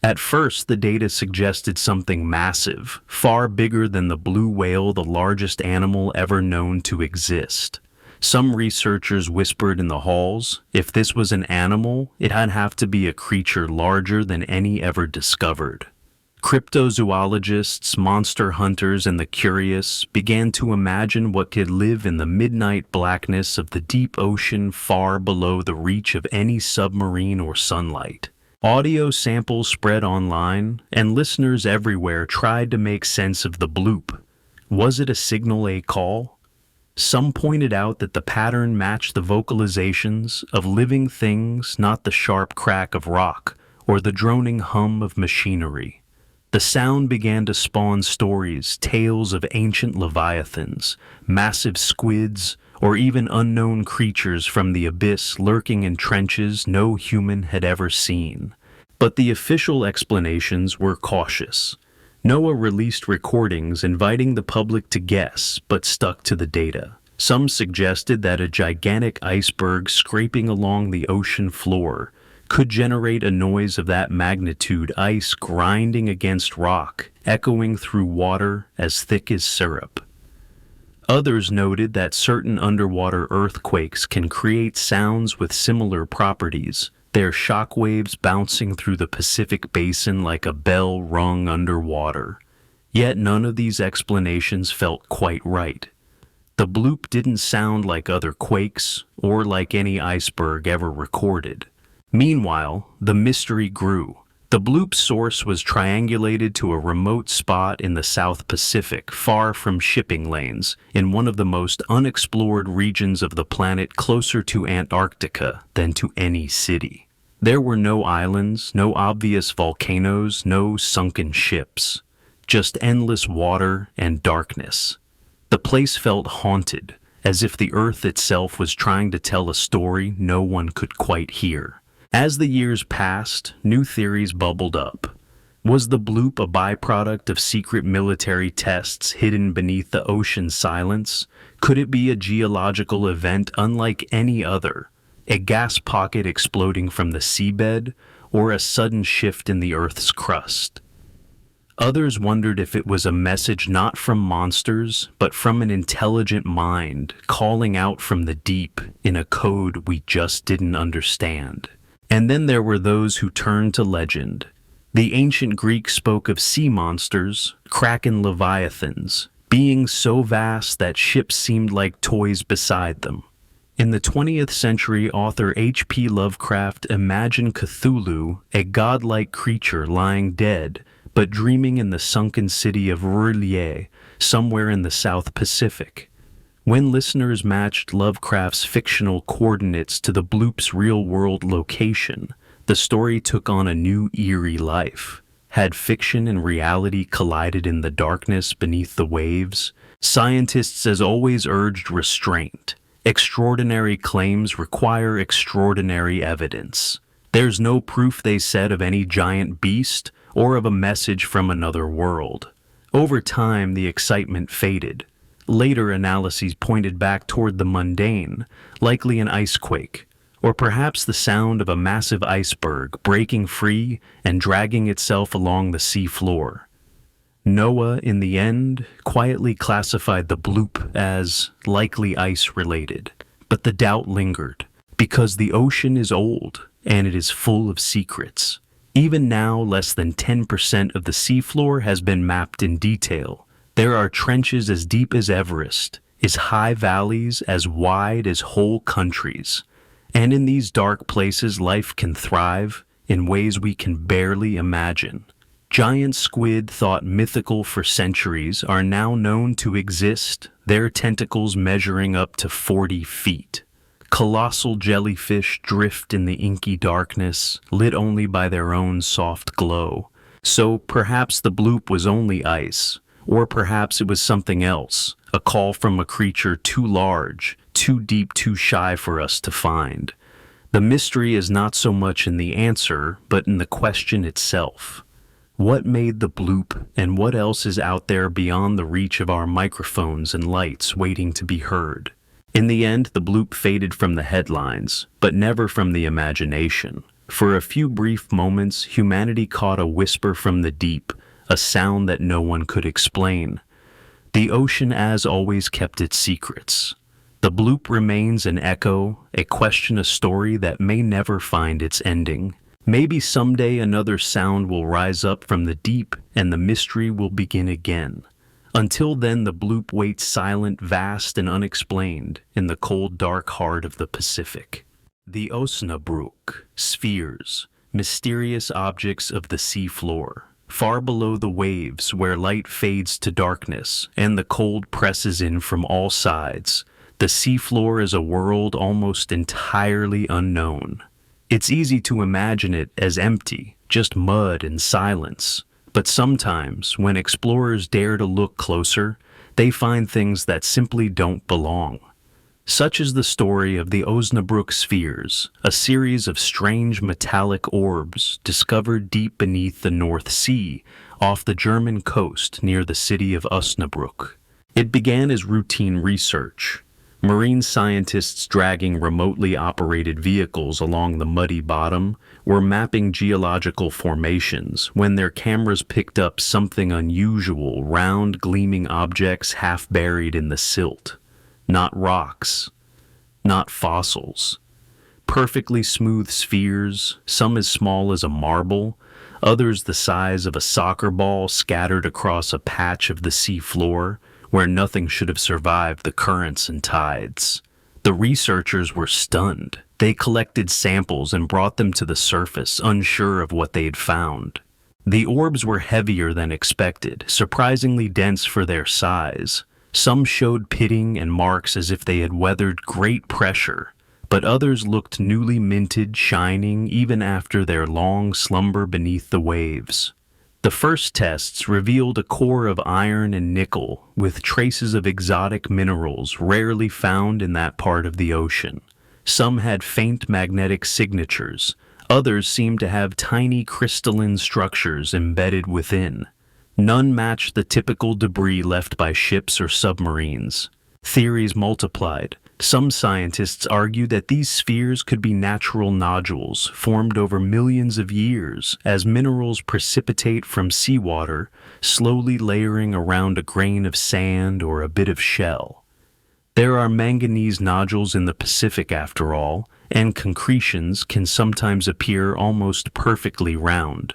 At first, the data suggested something massive, far bigger than the blue whale, the largest animal ever known to exist. Some researchers whispered in the halls, if this was an animal, it'd have to be a creature larger than any ever discovered. Cryptozoologists, monster hunters, and the curious began to imagine what could live in the midnight blackness of the deep ocean, far below the reach of any submarine or sunlight. Audio samples spread online, and listeners everywhere tried to make sense of the bloop. Was it a signal, a call? Some pointed out that the pattern matched the vocalizations of living things, not the sharp crack of rock or the droning hum of machinery. The sound began to spawn stories, tales of ancient leviathans, massive squids, or even unknown creatures from the abyss lurking in trenches no human had ever seen. But the official explanations were cautious. NOAA released recordings inviting the public to guess, but stuck to the data. Some suggested that a gigantic iceberg scraping along the ocean floor could generate a noise of that magnitude, ice grinding against rock, echoing through water as thick as syrup. Others noted that certain underwater earthquakes can create sounds with similar properties, their shock waves bouncing through the Pacific basin like a bell rung underwater. Yet none of these explanations felt quite right. The bloop didn't sound like other quakes or like any iceberg ever recorded. Meanwhile, the mystery grew. The bloop's source was triangulated to a remote spot in the South Pacific, far from shipping lanes, in one of the most unexplored regions of the planet, closer to Antarctica than to any city. There were no islands, no obvious volcanoes, no sunken ships, just endless water and darkness. The place felt haunted, as if the earth itself was trying to tell a story no one could quite hear. As the years passed, new theories bubbled up. Was the bloop a byproduct of secret military tests hidden beneath the ocean's silence? Could it be a geological event unlike any other? A gas pocket exploding from the seabed, or a sudden shift in the Earth's crust? Others wondered if it was a message not from monsters, but from an intelligent mind calling out from the deep in a code we just didn't understand. And then there were those who turned to legend. The ancient Greeks spoke of sea monsters, kraken leviathans, beings so vast that ships seemed like toys beside them. In the 20th century, author H.P. Lovecraft imagined Cthulhu, a godlike creature lying dead, but dreaming in the sunken city of R'lyeh, somewhere in the South Pacific. When listeners matched Lovecraft's fictional coordinates to the bloop's real-world location, the story took on a new eerie life. Had fiction and reality collided in the darkness beneath the waves? Scientists, as always, urged restraint. Extraordinary claims require extraordinary evidence. There's no proof, they said, of any giant beast or of a message from another world. Over time, the excitement faded. Later analyses pointed back toward the mundane, likely an icequake, or perhaps the sound of a massive iceberg breaking free and dragging itself along the sea floor. Noah, in the end, quietly classified the bloop as likely ice-related, but the doubt lingered, because the ocean is old and it is full of secrets. Even now, less than 10% of the seafloor has been mapped in detail. There are trenches as deep as Everest, as high valleys as wide as whole countries. And in these dark places, life can thrive in ways we can barely imagine. Giant squid, thought mythical for centuries, are now known to exist, their tentacles measuring up to 40 feet. Colossal jellyfish drift in the inky darkness, lit only by their own soft glow. So perhaps the bloop was only ice, or perhaps it was something else, a call from a creature too large, too deep, too shy for us to find. The mystery is not so much in the answer, but in the question itself. What made the bloop, and what else is out there beyond the reach of our microphones and lights waiting to be heard? In the end, the bloop faded from the headlines, but never from the imagination. For a few brief moments, humanity caught a whisper from the deep, a sound that no one could explain. The ocean, as always, kept its secrets. The bloop remains an echo, a question, a story that may never find its ending. Maybe someday another sound will rise up from the deep and the mystery will begin again. Until then, the bloop waits silent, vast, and unexplained in the cold, dark heart of the Pacific. The Osnabrück, spheres, mysterious objects of the sea floor, far below the waves where light fades to darkness and the cold presses in from all sides. The seafloor is a world almost entirely unknown. It's easy to imagine it as empty, just mud and silence. But sometimes, when explorers dare to look closer, they find things that simply don't belong. Such is the story of the Osnabrück spheres, a series of strange metallic orbs discovered deep beneath the North Sea, off the German coast near the city of Osnabrück. It began as routine research. Marine scientists dragging remotely operated vehicles along the muddy bottom were mapping geological formations when their cameras picked up something unusual, round, gleaming objects half buried in the silt. Not rocks, not fossils. Perfectly smooth spheres, some as small as a marble, others the size of a soccer ball scattered across a patch of the sea floor, where nothing should have survived the currents and tides. The researchers were stunned. They collected samples and brought them to the surface, unsure of what they had found. The orbs were heavier than expected, surprisingly dense for their size. Some showed pitting and marks as if they had weathered great pressure, but others looked newly minted, shining even after their long slumber beneath the waves. The first tests revealed a core of iron and nickel with traces of exotic minerals rarely found in that part of the ocean. Some had faint magnetic signatures, others seemed to have tiny crystalline structures embedded within. None matched the typical debris left by ships or submarines. Theories multiplied. Some scientists argued that these spheres could be natural nodules formed over millions of years as minerals precipitate from seawater, slowly layering around a grain of sand or a bit of shell. There are manganese nodules in the Pacific after all, and concretions can sometimes appear almost perfectly round.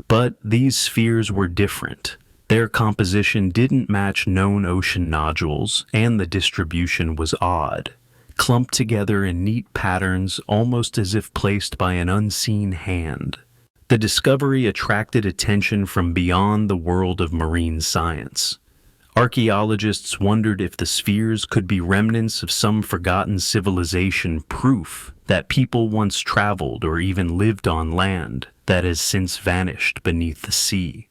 But these spheres were different. Their composition didn't match known ocean nodules, and the distribution was odd, clumped together in neat patterns almost as if placed by an unseen hand. The discovery attracted attention from beyond the world of marine science. Archaeologists wondered if the spheres could be remnants of some forgotten civilization, proof that people once traveled or even lived on land that has since vanished beneath the sea.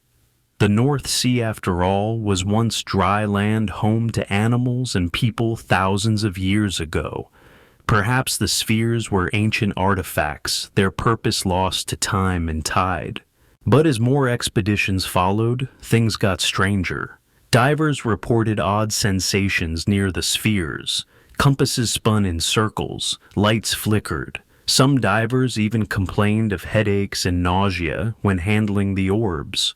The North Sea, after all, was once dry land, home to animals and people thousands of years ago. Perhaps the spheres were ancient artifacts, their purpose lost to time and tide. But as more expeditions followed, things got stranger. Divers reported odd sensations near the spheres. Compasses spun in circles, lights flickered. Some divers even complained of headaches and nausea when handling the orbs.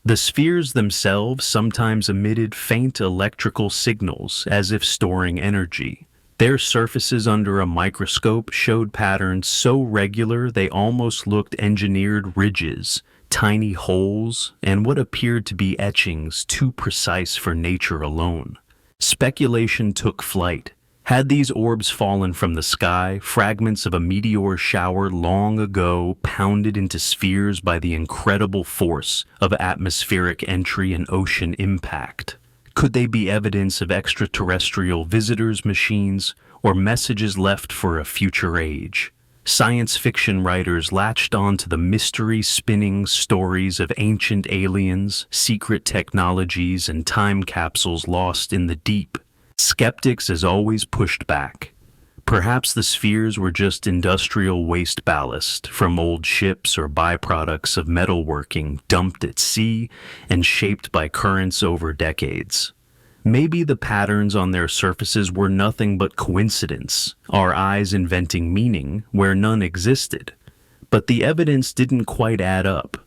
The spheres themselves sometimes emitted faint electrical signals as if storing energy. Their surfaces under a microscope showed patterns so regular they almost looked engineered ridges, tiny holes, and what appeared to be etchings too precise for nature alone. Speculation took flight. Had these orbs fallen from the sky, fragments of a meteor shower long ago pounded into spheres by the incredible force of atmospheric entry and ocean impact? Could they be evidence of extraterrestrial visitors' machines or messages left for a future age? Science fiction writers latched onto the mystery-spinning stories of ancient aliens, secret technologies, and time capsules lost in the deep. Skeptics, as always, pushed back. Perhaps the spheres were just industrial waste ballast from old ships or byproducts of metalworking dumped at sea and shaped by currents over decades. Maybe the patterns on their surfaces were nothing but coincidence, our eyes inventing meaning where none existed. But the evidence didn't quite add up.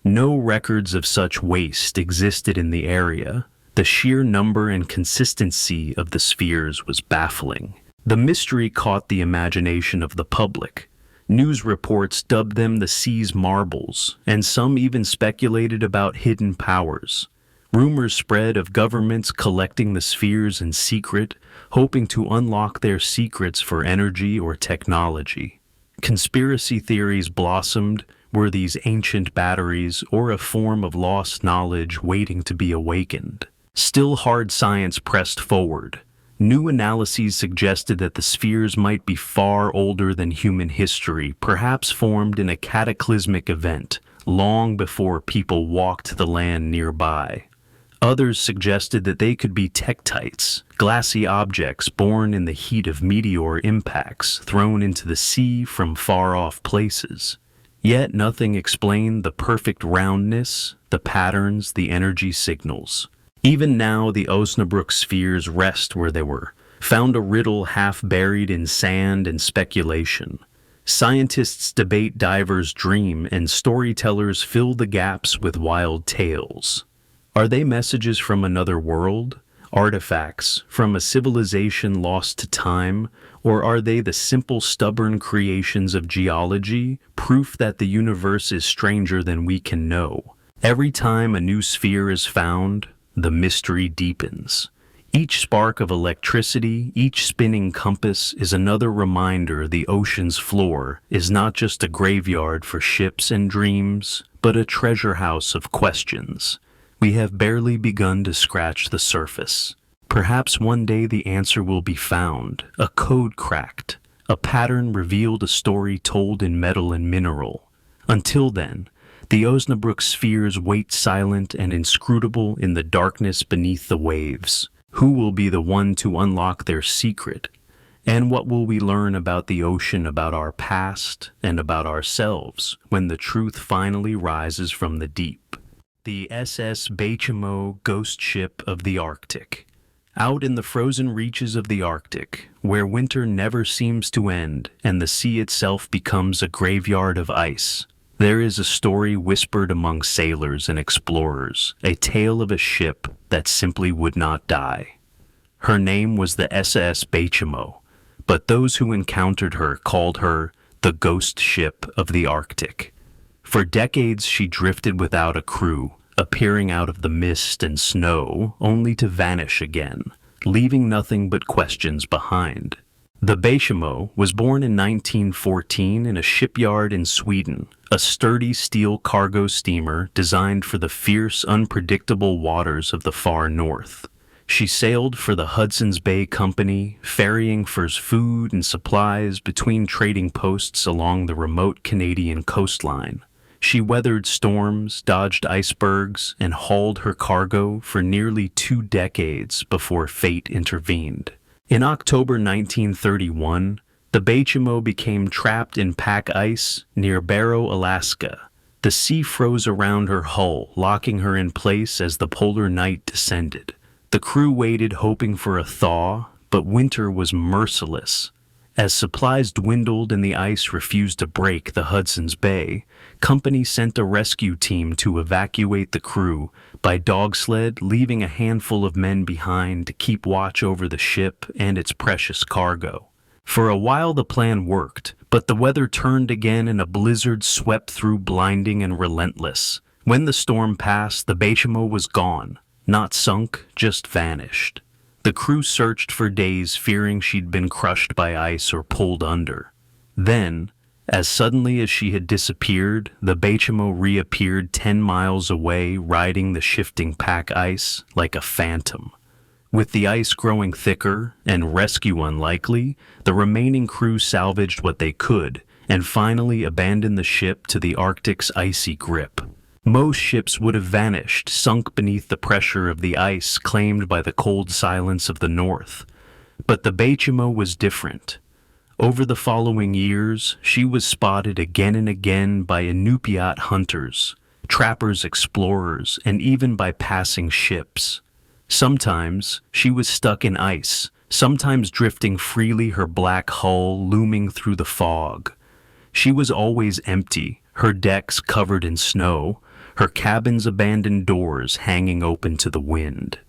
No records of such waste existed in the area. The sheer number and consistency of the spheres was baffling. The mystery caught the imagination of the public. News reports dubbed them the sea's marbles, and some even speculated about hidden powers. Rumors spread of governments collecting the spheres in secret, hoping to unlock their secrets for energy or technology. Conspiracy theories blossomed. Were these ancient batteries or a form of lost knowledge waiting to be awakened? Still, hard science pressed forward. New analyses suggested that the spheres might be far older than human history, perhaps formed in a cataclysmic event, long before people walked the land nearby. Others suggested that they could be tektites, glassy objects born in the heat of meteor impacts thrown into the sea from far-off places. Yet nothing explained the perfect roundness, the patterns, the energy signals. Even now, the Osnabrück spheres rest where they were, found a riddle half buried in sand and speculation. Scientists debate, divers dream, and storytellers fill the gaps with wild tales. Are they messages from another world, artifacts from a civilization lost to time, or are they the simple, stubborn creations of geology, proof that the universe is stranger than we can know? Every time a new sphere is found, the mystery deepens. Each spark of electricity, each spinning compass is another reminder the ocean's floor is not just a graveyard for ships and dreams, but a treasure house of questions. We have barely begun to scratch the surface. Perhaps one day the answer will be found, a code cracked, a pattern revealed, a story told in metal and mineral. Until then, the Osnabrück spheres wait silent and inscrutable in the darkness beneath the waves. Who will be the one to unlock their secret? And what will we learn about the ocean, about our past, and about ourselves when the truth finally rises from the deep? The SS Bachimo, ghost ship of the Arctic. Out in the frozen reaches of the Arctic, where winter never seems to end and the sea itself becomes a graveyard of ice, there is a story whispered among sailors and explorers, a tale of a ship that simply would not die. Her name was the SS Bachimo, but those who encountered her called her the ghost ship of the Arctic. For decades she drifted without a crew, appearing out of the mist and snow only to vanish again, leaving nothing but questions behind. The Beijamo was born in 1914 in a shipyard in Sweden, a sturdy steel cargo steamer designed for the fierce, unpredictable waters of the far north. She sailed for the Hudson's Bay Company, ferrying for food and supplies between trading posts along the remote Canadian coastline. She weathered storms, dodged icebergs, and hauled her cargo for nearly 2 decades before fate intervened. In October 1931, the Beijamo became trapped in pack ice near Barrow, Alaska. The sea froze around her hull, locking her in place as the polar night descended. The crew waited hoping for a thaw, but winter was merciless. As supplies dwindled and the ice refused to break the Hudson's Bay, company sent a rescue team to evacuate the crew by dog sled, leaving a handful of men behind to keep watch over the ship and its precious cargo. For a while the plan worked, but the weather turned again and a blizzard swept through, blinding and relentless. When the storm passed, the Beijamo was gone. Not sunk, just vanished. The crew searched for days, fearing she'd been crushed by ice or pulled under. Then, as suddenly as she had disappeared, the Beijamo reappeared 10 miles away, riding the shifting pack ice like a phantom. With the ice growing thicker and rescue unlikely, the remaining crew salvaged what they could and finally abandoned the ship to the Arctic's icy grip. Most ships would have vanished, sunk beneath the pressure of the ice claimed by the cold silence of the north. But the Beijamo was different. Over the following years, she was spotted again and again by Inupiat hunters, trappers, explorers, and even by passing ships. Sometimes she was stuck in ice, sometimes drifting freely, her black hull looming through the fog. She was always empty, her decks covered in snow, her cabin's abandoned doors hanging open to the wind.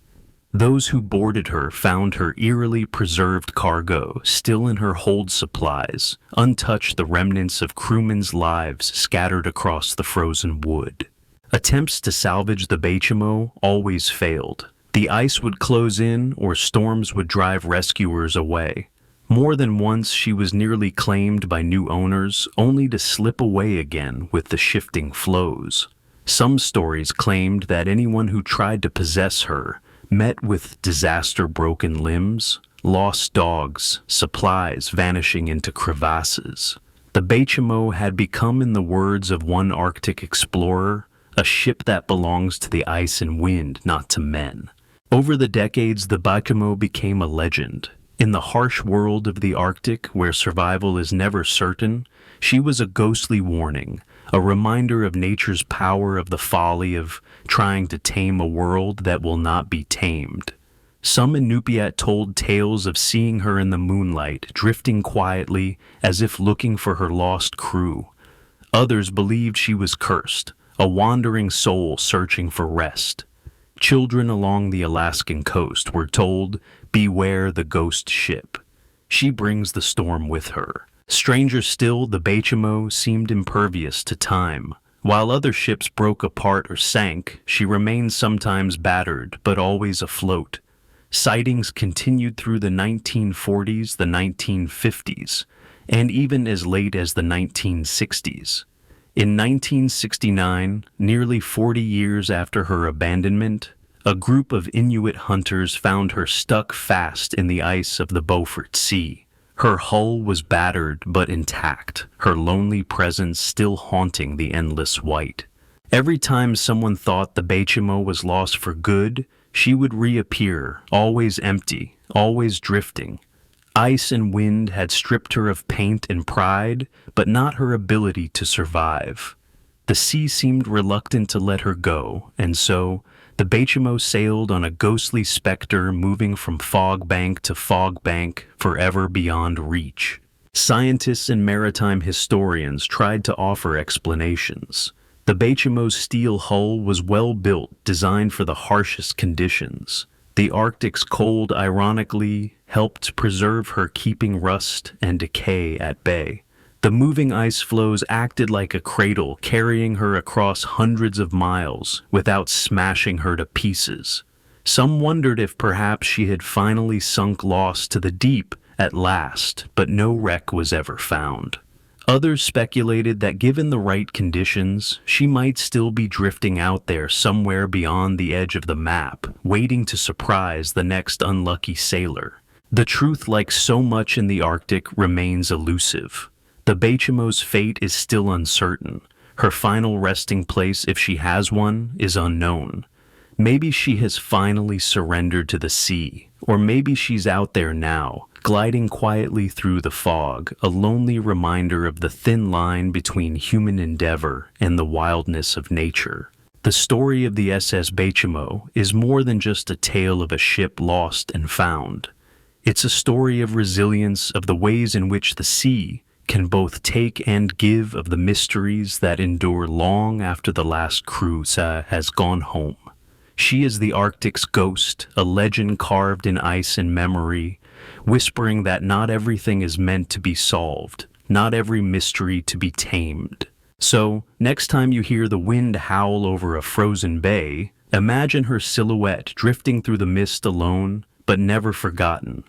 Those who boarded her found her eerily preserved cargo still in her hold supplies, untouched, the remnants of crewmen's lives scattered across the frozen wood. Attempts to salvage the Beijamo always failed. The ice would close in or storms would drive rescuers away. More than once she was nearly claimed by new owners, only to slip away again with the shifting flows. Some stories claimed that anyone who tried to possess her met with disaster, broken limbs, lost dogs, supplies vanishing into crevasses. The Beijamo had become, in the words of one Arctic explorer, a ship that belongs to the ice and wind, not to men. Over the decades, the Beijamo became a legend. In the harsh world of the Arctic, where survival is never certain, she was a ghostly warning, a reminder of nature's power, of the folly of trying to tame a world that will not be tamed. Some Inupiat told tales of seeing her in the moonlight, drifting quietly as if looking for her lost crew. Others believed she was cursed, a wandering soul searching for rest. Children along the Alaskan coast were told, "Beware the ghost ship. She brings the storm with her." Stranger still, the Beijamo seemed impervious to time. While other ships broke apart or sank, she remained sometimes battered, but always afloat. Sightings continued through the 1940s, the 1950s, and even as late as the 1960s. In 1969, nearly 40 years after her abandonment, a group of Inuit hunters found her stuck fast in the ice of the Beaufort Sea. Her hull was battered but intact, her lonely presence still haunting the endless white. Every time someone thought the Beijamo was lost for good, she would reappear, always empty, always drifting. Ice and wind had stripped her of paint and pride, but not her ability to survive. The sea seemed reluctant to let her go, and so the Beijamo sailed on a ghostly specter, moving from fog bank to fog bank, forever beyond reach. Scientists and maritime historians tried to offer explanations. The Beijamo's steel hull was well built, designed for the harshest conditions. The Arctic's cold, ironically, helped preserve her, keeping rust and decay at bay. The moving ice floes acted like a cradle, carrying her across hundreds of miles without smashing her to pieces. Some wondered if perhaps she had finally sunk, lost to the deep, at last, but no wreck was ever found. Others speculated that given the right conditions, she might still be drifting out there somewhere beyond the edge of the map, waiting to surprise the next unlucky sailor. The truth, like so much in the Arctic, remains elusive. The Bechamo's fate is still uncertain. Her final resting place, if she has one, is unknown. Maybe she has finally surrendered to the sea, or maybe she's out there now, gliding quietly through the fog, a lonely reminder of the thin line between human endeavor and the wildness of nature. The story of the SS Bechamo is more than just a tale of a ship lost and found. It's a story of resilience, of the ways in which the sea can both take and give, of the mysteries that endure long after the last crew has gone home. She is the Arctic's ghost, a legend carved in ice and memory, whispering that not everything is meant to be solved, not every mystery to be tamed. So, next time you hear the wind howl over a frozen bay, imagine her silhouette drifting through the mist alone, but never forgotten.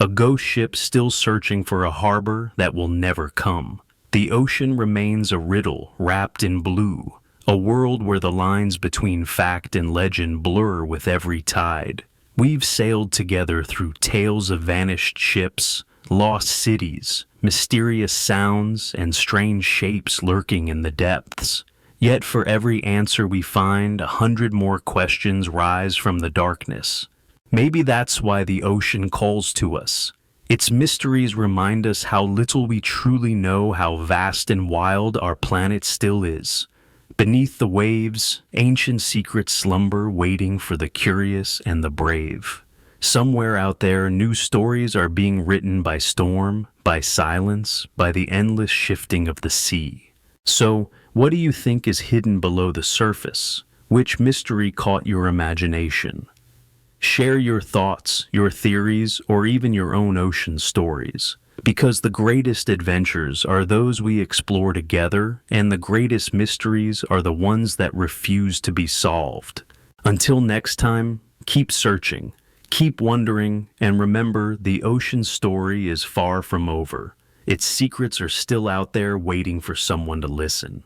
A ghost ship still searching for a harbor that will never come. The ocean remains a riddle wrapped in blue, a world where the lines between fact and legend blur with every tide. We've sailed together through tales of vanished ships, lost cities, mysterious sounds, and strange shapes lurking in the depths. Yet for every answer we find, 100 more questions rise from the darkness. Maybe that's why the ocean calls to us. Its mysteries remind us how little we truly know, how vast and wild our planet still is. Beneath the waves, ancient secrets slumber, waiting for the curious and the brave. Somewhere out there, new stories are being written by storm, by silence, by the endless shifting of the sea. So, what do you think is hidden below the surface? Which mystery caught your imagination? Share your thoughts, your theories, or even your own ocean stories. Because the greatest adventures are those we explore together, and the greatest mysteries are the ones that refuse to be solved. Until next time, keep searching, keep wondering, and remember, the ocean story is far from over. Its secrets are still out there waiting for someone to listen.